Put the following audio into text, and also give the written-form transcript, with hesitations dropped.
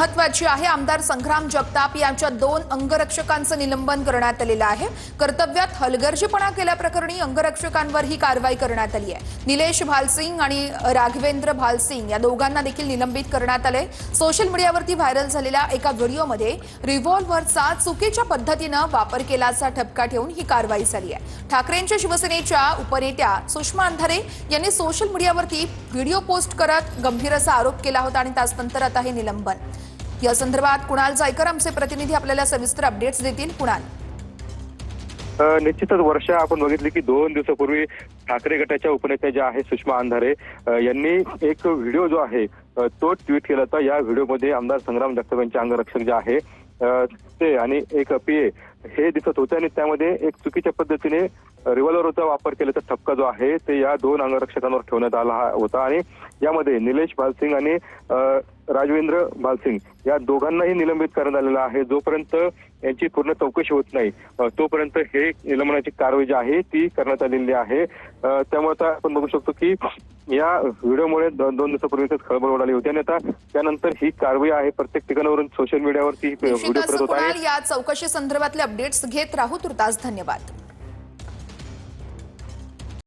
महत्वाची आहे। आमदार संग्राम जगताप यांच्या 2 अंगरक्षकांचं निलंबन करण्यात आलेलं आहे। कर्तव्यात हलगर्जीपणा केल्याप्रकरणी अंगरक्षकांवर ही कारवाई करण्यात आली आहे। निलेश भालसिंग आणि राघवेंद्र भालसिंग या दोघांना देखील निलंबित करण्यात आले। सोशल मीडियावरती व्हायरल झालेल्या एका व्हिडिओमध्ये रिव्हॉल्व्हरचा चुकीच्या पद्धतीने वापर केल्याचा ठपका ठेवून ही कारवाई झाली आहे। ठाकरेंच्या शिवसेनेच्या उपनेत्या सुषमा अंधारे यांनी सोशल मीडियावरती व्हिडिओ पोस्ट करत गंभीर असा आरोप केला होता आणि त्यानंतर आता हे निलंबन। या संदर्भात कुणाल जायकर आमचे प्रतिनिधी आपल्याला सविस्तर अपडेट्स देतील। कुणाल, निश्चितच वर्षा, आपण बघितली की 2 दिवसापूर्वी ठाकरे गटाच्या उपनेत्या ज्या आहेत सुषमा अंधारे यांनी एक व्हिडिओ जो आहे तो ट्विट केला होता। या व्हिडिओमध्ये आमदार संग्राम जगताप यांचे अंगरक्षक जे आहे ते आणि एक पीए हे दिसत होते आणि त्यामध्ये एक चुकीच्या पद्धतीने रिव्हॉल्व्हरचा वापर केल्याचा ठपका जो आहे ते या 2 अंगरक्षकांवर ठेवण्यात आला होता आणि यामध्ये निलेश भालसिंग आणि राघवेंद्र भालसिंग या दोघांनाही निलंबित करण्यात आलेलं आहे। जोपर्यंत यांची पूर्ण चौकशी होत नाही तोपर्यंत हे निलंबनाची कारवाई जी आहे ती करण्यात आलेली आहे। त्यामुळे आता आपण बघू शकतो की या व्हिडिओमुळे 2 दिवसापूर्वीच खळबळ उडाली होती आणि आता त्यानंतर ही कारवाई आहे प्रत्येक ठिकाणावरून सोशल मीडियावरती व्हिडिओ करत होत आहे। या चौकशी संदर्भातले अपडेट्स घेत राहू। तुर्तास धन्यवाद।